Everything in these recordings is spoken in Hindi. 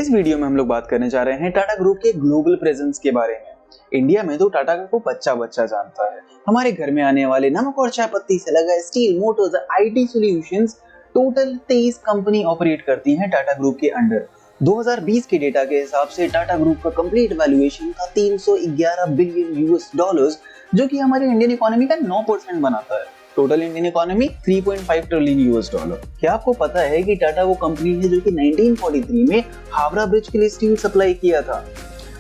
इस वीडियो में हम लोग बात करने जा रहे हैं टाटा ग्रुप के ग्लोबल प्रेजेंस के बारे में। इंडिया में तो टाटा को बच्चा बच्चा जानता है। हमारे घर में आने वाले नमक और चाय पत्ती से लगा steel, Motors, IT solutions, total 23 company operate करती हैं टाटा ग्रुप के अंडर। 2020 के डेटा के हिसाब से टाटा ग्रुप का कंप्लीट वैल्यूएशन था 311 बिलियन यूएस डॉलर्स, जो कि हमारी इंडियन इकोनॉमी का 9% बनाता है। Total Indian economy 3.5 trillion US dollar. क्या आपको पता है कि टाटा वो कंपनी है जो कि 1943 में हावड़ा ब्रिज के लिए स्टील सप्लाई किया था?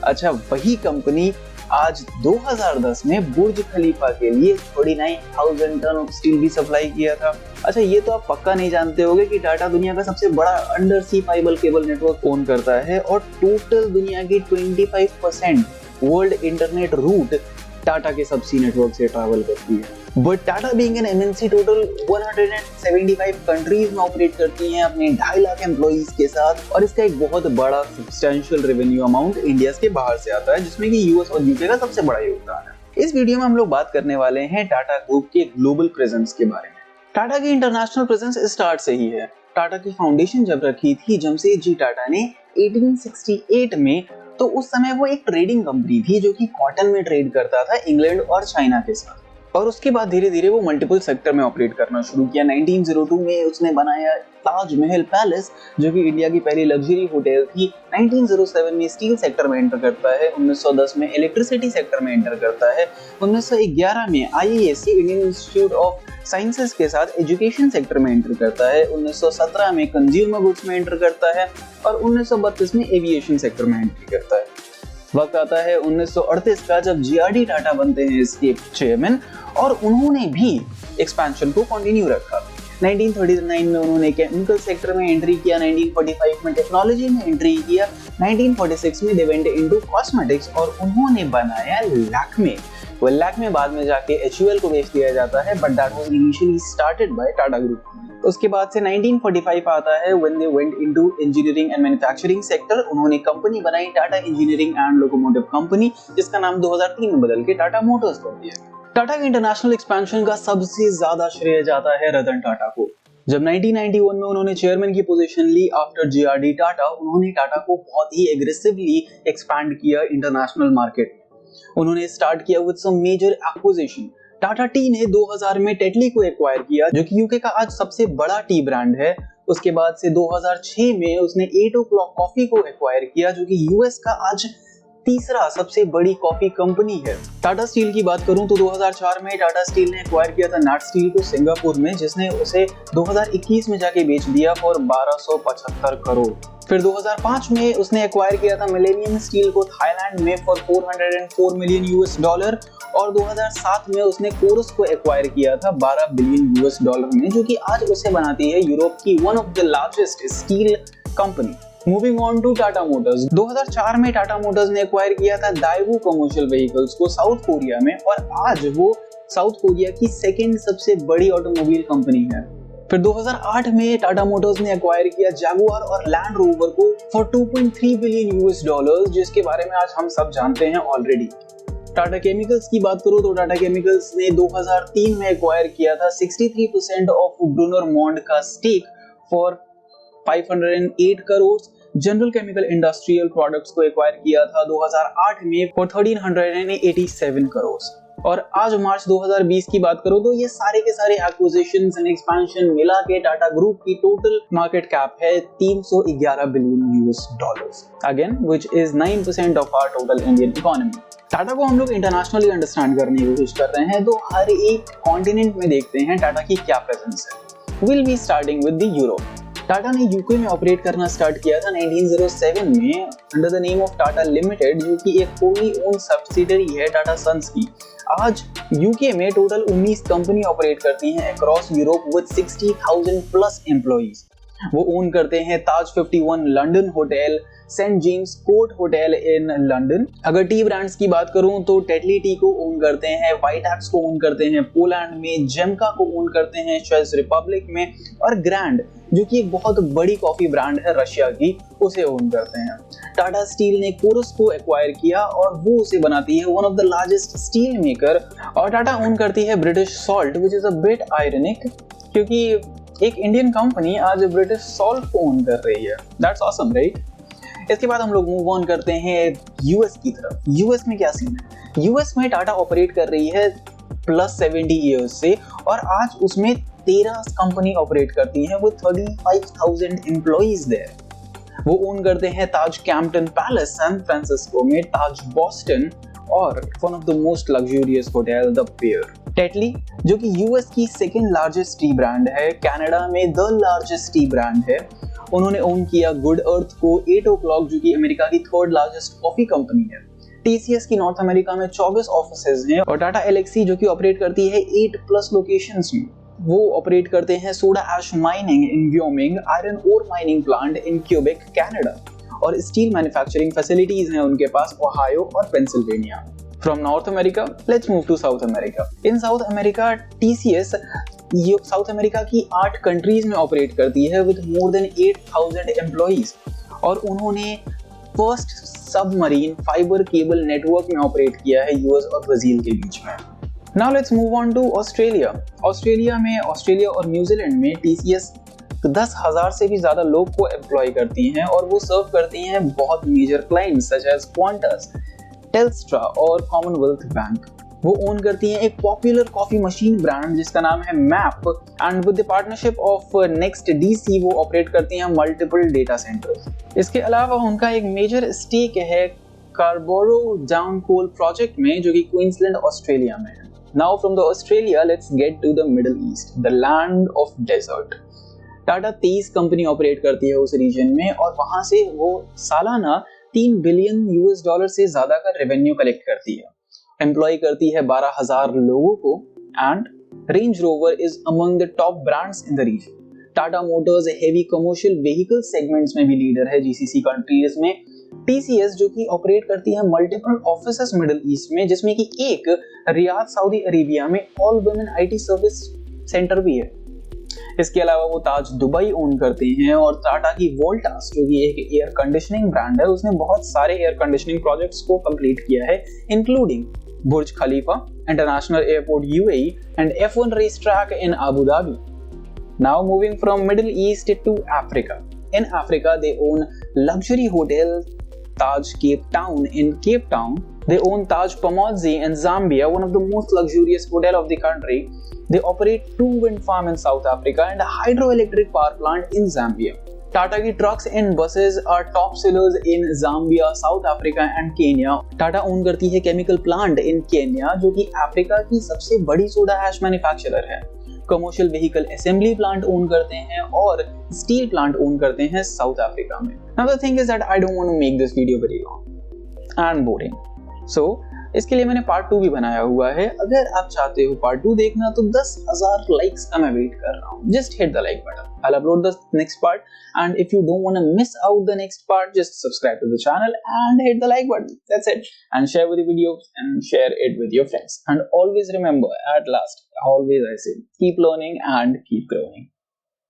अच्छा, वही कंपनी आज 2010 में बुर्ज खलीफा के लिए 49,000 टन ऑफ स्टील भी सप्लाई किया था। अच्छा, ये तो आप पक्का नहीं जानते होंगे कि टाटा दुनिया का सबसे बड़ा under sea fiber cable network own करता है और टोटल दुनिया की 25% वर्ल्ड इंटरनेट रूट टाटा के सबसी नेटवर्क से ट्रैवल करती है। But Tata being an MNC total 175 countries में ऑपरेट करती हैं अपने 2.5 लाख एम्प्लॉइज के साथ, और इसका एक बहुत बड़ा सब्सटेंशियल रेवेन्यू अमाउंट इंडिया के बाहर से आता है, जिसमें कि यूएस और यूके का सबसे बड़ा योगदान है। इस वीडियो में हम लोग बात करने वाले हैं टाटा ग्रुप के ग्लोबल प्रेजेंस के बारे में। टाटा की इंटरनेशनल प्रेजेंस स्टार्ट से ही है। टाटा की फाउंडेशन जब रखी थी जमशेदजी टाटा ने 1868 में, तो उस समय वो एक ट्रेडिंग कंपनी थी जो कि कॉटन में ट्रेड करता था इंग्लैंड और चाइना के साथ, और उसके बाद धीरे धीरे वो मल्टीपल सेक्टर में ऑपरेट करना शुरू किया। 1902 में उसने बनाया ताजमहल पैलेस, जो कि इंडिया की पहली लग्जरी होटल थी। 1907 में स्टील सेक्टर में एंटर करता है। 1910 में इलेक्ट्रिसिटी सेक्टर में एंटर करता है। 1911 में IISc Indian institute of sciences के साथ एजुकेशन सेक्टर में एंटर करता है। 1917 में कंज्यूमर गुड्स में एंटर करता है और 1932 में एविएशन सेक्टर में एंट्री करता है। वक्त आता है 1938 का, जब GRD टाटा बनते हैं इसके चेयरमैन, और उन्होंने भी एक्सपेंशन को कंटिन्यू रखा। 1939 में उन्होंने केमिकल सेक्टर में एंट्री किया, 1945 में टेक्नोलॉजी में एंट्री किया, 1946 में दे वेंट इनटू कॉस्मेटिक्स और उन्होंने बनाया लैक्मे। लैक्मे बाद में जाके HUL को बेच दिया जाता है, but that was initially started by Tata group. उसके बाद से 1945 आता है when they went into engineering and manufacturing sector. उन्होंने कंपनी बनाई Tata engineering and locomotive company, जिसका नाम 2003 में बदल के टाटा मोटर्स कर दिया। टाटा के इंटरनेशनल एक्सपेंशन का सबसे ज्यादा श्रेय जाता है रतन टाटा को। जब 1991 में उन्होंने चेयरमैन की पोजीशन ली आफ्टर GRD टाटा, उन्होंने टाटा को बहुत ही एग्रेसिवली एक्सपैंड किया इंटरनेशनल मार्केट में। उन्होंने स्टार्ट किया with some major acquisition. Tata tea ने 2000 में टेटली को एक्वायर किया, जो कि यूके का आज सबसे बड़ा टी ब्रांड है। उसके बाद से 2006 में उसने 8 o'clock कॉफी को एक्वायर किया, जो कि यूएस का आज तीसरा सबसे बड़ी कॉफी कंपनी है। टाटा स्टील की बात करूं तो 2004 में टाटा स्टील ने एक्वायर किया था नैट स्टील को सिंगापुर में, जिसने उसे 2021 में जाके बेच दिया फॉर 1275 करोड़। फिर 2005 में उसने एक्वायर किया था मिलेनियम स्टील को थाईलैंड में फॉर 404 मिलियन यूएस डॉलर, और 2007 में उसने कोरस को एक्वायर किया था 12 बिलियन यूएस डॉलर में, जो कि आज उसे बनाती है यूरोप की one of the largest steel company. Moving on to Tata Motors, 2004 में टाटा मोटर्स ने एक्वायर किया था दाइवू कमर्शियल व्हीकल्स को साउथ कोरिया में, और आज वो साउथ कोरिया की सेकंड सबसे बड़ी ऑटोमोबाइल कंपनी है। फिर 2008 में टाटा मोटर्स ने एक्वायर किया जैगुआर और लैंड रोवर को फॉर 2.3 बिलियन यूएस डॉलर्स, जिसके बारे में आज हम सब जानते हैं ऑलरेडी। टाटा केमिकल्स की बात करूं तो टाटा केमिकल्स ने 2003 में एक्वायर किया था 63% ऑफ ब्रूनर मॉन्ड का stake for 508 crore. General chemical industrial products को एक्वायर किया था 2008 में फॉर 1387 करोड़। और आज मार्च 2020 की बात करो तो ये सारे के सारे एक्विजिशंस एंड एक्सपेंशन मिला के टाटा ग्रुप की टोटल मार्केट कैप है 311 billion US dollars, again which is 9% of our total Indian economy. Tata को हम लोग इंटरनेशनली अंडरस्टैंड करने की कोशिश कर रहे हैं, तो हर एक कॉन्टिनेंट में देखते हैं टाटा की क्या प्रेजेंस है। Will be starting with the Europe. Tata ने यूके में ऑपरेट करना स्टार्ट किया था 1907 में under the name of Tata limited, जो कि एक होली ओन सब्सिडरी है टाटा सन्स की। आज यूके में टोटल 19 कंपनी ऑपरेट करती हैं across Europe with 60,000 plus employees. वो ओन करते हैं Taj 51 London hotel, Saint James court hotel in London. अगर टी ब्रांड्स की बात करूं तो टेटली टी को ओन करते हैं, वाइटैक्स को ओन करते हैं पोलैंड में, जेमका को ओन करते हैं चेक रिपब्लिक में, और ग्रैंड, जो कि एक बहुत बड़ी कॉफी ब्रांड है रशिया की, उसे ओन करते हैं। टाटा स्टील ने कोरस को एक्वायर किया और वो उसे बनाती है one of the largest steel maker. और टाटा ओन करती है British salt, which is a bit ironic, क्योंकि एक इंडियन कंपनी आज ब्रिटिश सॉल्ट को ओन कर रही है। That's awesome, right? इसके बाद हम लोग मूव ऑन करते हैं यूएस की तरफ। यूएस में क्या सीन है? यूएस में टाटा ऑपरेट कर रही है +70 ईयर्स से और आज उसमें 13 कंपनी ऑपरेट करती हैं विद 35,000 एम्प्लॉइज देयर। वो ओन करते हैं Taj Campton Place San Francisco में, ताज बॉस्टन और one of the most luxurious hotel the Pierre. Tetley जो कि यूएस की सेकंड लार्जेस्ट टी ब्रांड है, कनाडा में द लार्जेस्ट टी ब्रांड है। उन्होंने ओन किया गुड अर्थ को, 8 o'clock जो कि अमेरिका की थर्ड लार्जेस्ट कॉफी कंपनी है। टीसीएस की नॉर्थ अमेरिका में 24 ऑफिसेज हैं और टाटा एलेक्सी जो कि ऑपरेट करती है 8+ लोकेशंस में। वो ऑपरेट करते हैं soda ash mining in Wyoming, iron ore mining plant in Quebec Canada और स्टील मैन्युफैक्चरिंग फैसिलिटीज हैं उनके पास ओहायो और Pennsylvania. From North America let's move to South America. In South America TCS South America की 8 कंट्रीज में ऑपरेट करती है विद मोर देन 8,000 एम्प्लॉइज और उन्होंने first submarine fiber cable network में ऑपरेट किया है यूएस और ब्राजील के बीच में। Now let's move on to Australia. Australia और न्यूजीलैंड में टीसीएस 10,000 से भी ज्यादा लोग को एम्प्लॉय करती हैं और वो सर्व करती हैं बहुत major clients such as Qantas, Telstra और कॉमनवेल्थ बैंक। वो ओन करती हैं एक पॉपुलर कॉफी मशीन ब्रांड जिसका नाम है map and with the partnership of next DC वो ऑपरेट करती हैं मल्टीपल डेटा सेंटर्स। इसके अलावा उनका एक मेजर स्टेक है कार्बोरो डाउन कोल प्रोजेक्ट में जो कि क्वींसलैंड ऑस्ट्रेलिया में है। Now from the Australia let's get to the Middle East, the land of desert. Tata 23 company operate करती है उस रीजन में और वहां से वो सालाना $3 बिलियन से ज्यादा का रेवेन्यू कलेक्ट करती है। एम्प्लॉय करती है 12,000 लोगों को and Range Rover is among the top brands in the region. Tata Motors heavy commercial vehicle segments में भी लीडर है जीसीसी कंट्रीज में। टीसीएस जो कि ऑपरेट करती है मल्टीपल ऑफिसेस मिडिल ईस्ट में, जिसमें कि एक रियाद सऊदी अरेबिया में all women IT service centre भी है। इसके अलावा वो ताज दुबई ओन करते हैं और टाटा की वोल्टास जो कि एक एयर कंडीशनिंग ब्रांड है, उसने बहुत सारे एयर कंडीशनिंग प्रोजेक्ट्स को कंप्लीट किया है including Burj Khalifa, international airport UAE and F1 race track in Abu Dhabi. Now moving from Middle East to Africa. In Africa, they own luxury hotel Taj Cape Town in Cape Town. They own Taj Pamodzi in Zambia, one of the most luxurious hotel of the country. They operate 2 wind farm in South Africa and a hydroelectric power plant in Zambia. Tata की trucks and buses are top sellers in Zambia, South Africa and Kenya. Tata own करती है chemical plant in Kenya जो कि अफ्रीका की सबसे बड़ी सोडा ऐश मैन्युफैक्चरर है। Commercial vehicle assembly plant own करते हैं और स्टील प्लांट ओन करते हैं साउथ अफ्रीका में। Now the thing is that I don't want to make this video very long and boring, so इसके लिए मैंने पार्ट 2 भी बनाया हुआ है। अगर आप चाहते हो पार्ट 2 देखना तो 10,000 लाइक्स का मैं वेट कर रहा हूँ। Just hit the like button, I'll upload the next part, and if you don't want to miss out the next part, just subscribe to the channel and hit the like button. That's it. And share with the videos and share it with your friends. And always remember, at last, always I say, keep learning and keep growing.